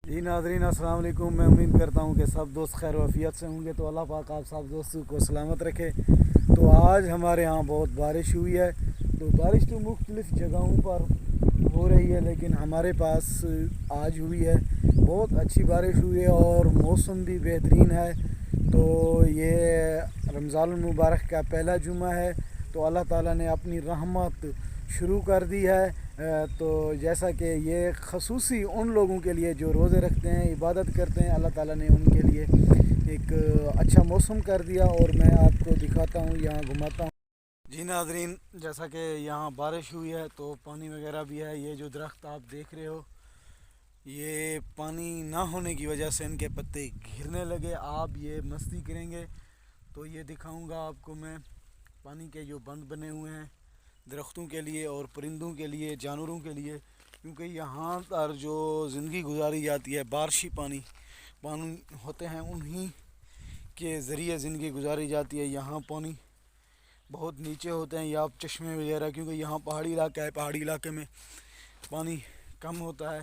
जी नाज़रीन अस्सलाम वालेकुम। मैं उम्मीद करता हूँ कि सब दोस्त खैर वफ़ियत से होंगे, तो अल्लाह पाक आप सब दोस्तों को सलामत रखे। तो आज हमारे यहाँ बहुत बारिश हुई है। तो बारिश तो मुख्तलिफ़ जगहों पर हो रही है, लेकिन हमारे पास आज हुई है। बहुत अच्छी बारिश हुई है और मौसम भी बेहतरीन है। तो ये रमज़ान मुबारक का पहला जुमा है, तो अल्लाह ताला ने अपनी रहमत शुरू कर दी है। तो जैसा कि ये खसूसी उन लोगों के लिए जो रोज़े रखते हैं, इबादत करते हैं, अल्लाह ताला ने उनके लिए एक अच्छा मौसम कर दिया। और मैं आपको दिखाता हूँ, यहाँ घुमाता हूँ। जी नाज़रीन, जैसा कि यहाँ बारिश हुई है तो पानी वगैरह भी है। ये जो दरख्त आप देख रहे हो, ये पानी ना होने की वजह से इनके पत्ते गिरने लगे। आप ये मस्ती करेंगे तो ये दिखाऊंगा आपको मैं। पानी के जो बंद बने हुए हैं दरख्तों के लिए और परिंदों के लिए, जानवरों के लिए, क्योंकि यहाँ पर जो ज़िंदगी गुजारी जाती है बारिशी पानी होते हैं, उन्हीं के ज़रिए ज़िंदगी गुजारी जाती है। यहाँ पानी बहुत नीचे होते हैं या चश्मे वगैरह, क्योंकि यहाँ पहाड़ी इलाका है। पहाड़ी इलाके में पानी कम होता है।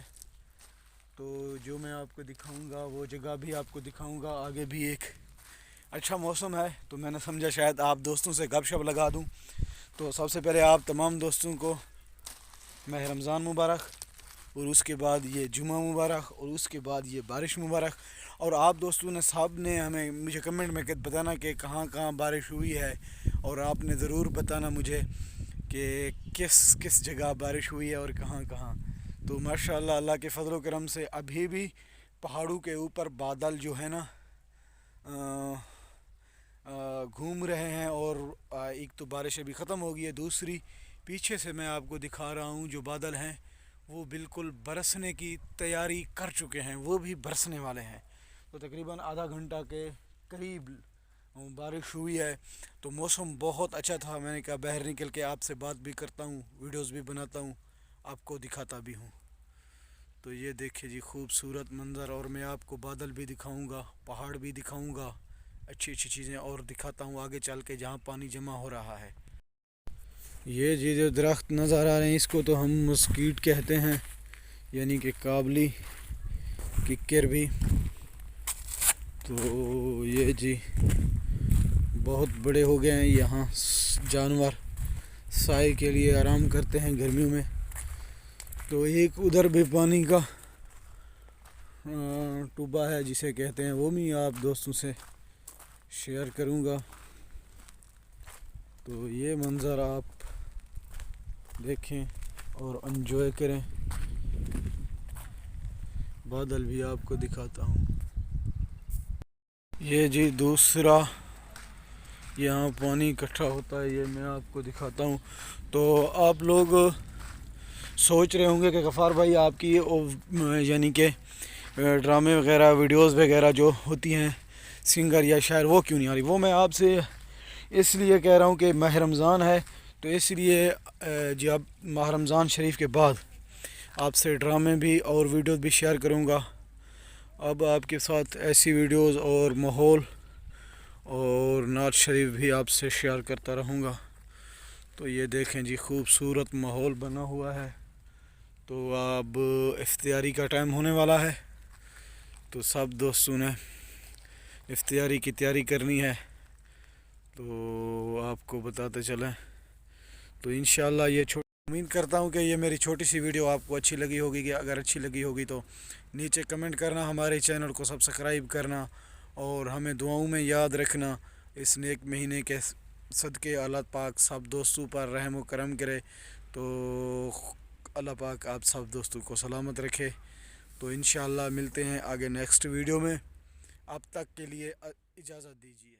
तो जो मैं आपको दिखाऊंगा वो जगह भी आपको दिखाऊंगा। आगे भी एक अच्छा मौसम है, तो मैंने समझा शायद आप दोस्तों से गपशप लगा दूं। तो सबसे पहले आप तमाम दोस्तों को माह रमज़ान मुबारक, और उसके बाद ये जुमा मुबारक, और उसके बाद ये बारिश मुबारक। और आप दोस्तों ने सब ने हमें मुझे कमेंट में बताना कि कहाँ कहाँ बारिश हुई है, और आपने ज़रूर बताना मुझे कि किस किस जगह बारिश हुई है और कहाँ कहाँ। तो माशाअल्लाह अल्लाह के फ़ज़ल व करम से अभी भी पहाड़ों के ऊपर बादल जो है ना घूम रहे हैं। और एक तो बारिश अभी ख़त्म हो गई है, दूसरी पीछे से मैं आपको दिखा रहा हूँ जो बादल हैं वो बिल्कुल बरसने की तैयारी कर चुके हैं, वो भी बरसने वाले हैं। तो तकरीबन आधा घंटा के करीब बारिश हुई है। तो मौसम बहुत अच्छा था। मैंने कहा बाहर निकल के आपसे बात भी करता हूँ, वीडियोस भी बनाता हूँ, आपको दिखाता भी हूँ। तो ये देखिए जी खूबसूरत मंज़र, और मैं आपको बादल भी दिखाऊंगा, पहाड़ भी दिखाऊंगा, अच्छी अच्छी चीज़ें और दिखाता हूँ आगे चल के जहाँ पानी जमा हो रहा है। ये जी जो दरख्त नज़र आ रहे हैं इसको तो हम मस्कीट कहते हैं, यानी कि काबली किक्कर भी। तो ये जी बहुत बड़े हो गए हैं। यहाँ जानवर साए के लिए आराम करते हैं गर्मियों में। तो एक उधर भी पानी का टूबा है जिसे कहते हैं, वो भी आप दोस्तों से शेयर करूँगा। तो ये मंज़र आप देखें और एंजॉय करें। बादल भी आपको दिखाता हूँ। ये जी दूसरा यहाँ पानी इकट्ठा होता है, ये मैं आपको दिखाता हूँ। तो आप लोग सोच रहे होंगे कि गफ़ार भाई आपकी यानी कि ड्रामे वगैरह, वीडियोस वगैरह जो होती हैं सिंगर या शायर, वो क्यों नहीं आ रही। वो मैं आपसे इसलिए कह रहा हूँ कि माह रमज़ान है, तो इसलिए जब माह रमज़ान शरीफ के बाद आपसे ड्रामे भी और वीडियोस भी शेयर करूँगा। अब आपके साथ ऐसी वीडियोस और माहौल और नात शरीफ भी आपसे शेयर करता रहूँगा। तो ये देखें जी खूबसूरत माहौल बना हुआ है। तो अब इफ्तियारी का टाइम होने वाला है, तो सब दोस्तों ने इफ्तियारी की तैयारी करनी है। तो आपको बताते चलें। तो इंशाल्लाह ये उम्मीद करता हूँ कि ये मेरी छोटी सी वीडियो आपको अच्छी लगी होगी। कि अगर अच्छी लगी होगी तो नीचे कमेंट करना, हमारे चैनल को सब्सक्राइब करना, और हमें दुआओं में याद रखना। इस नेक महीने के सदके अल्लाह पाक सब दोस्तों पर रहम व करम करे। तो अल्लाह पाक आप सब दोस्तों को सलामत रखे। तो इंशाल्लाह मिलते हैं आगे नेक्स्ट वीडियो में। अब तक के लिए इजाज़त दीजिए।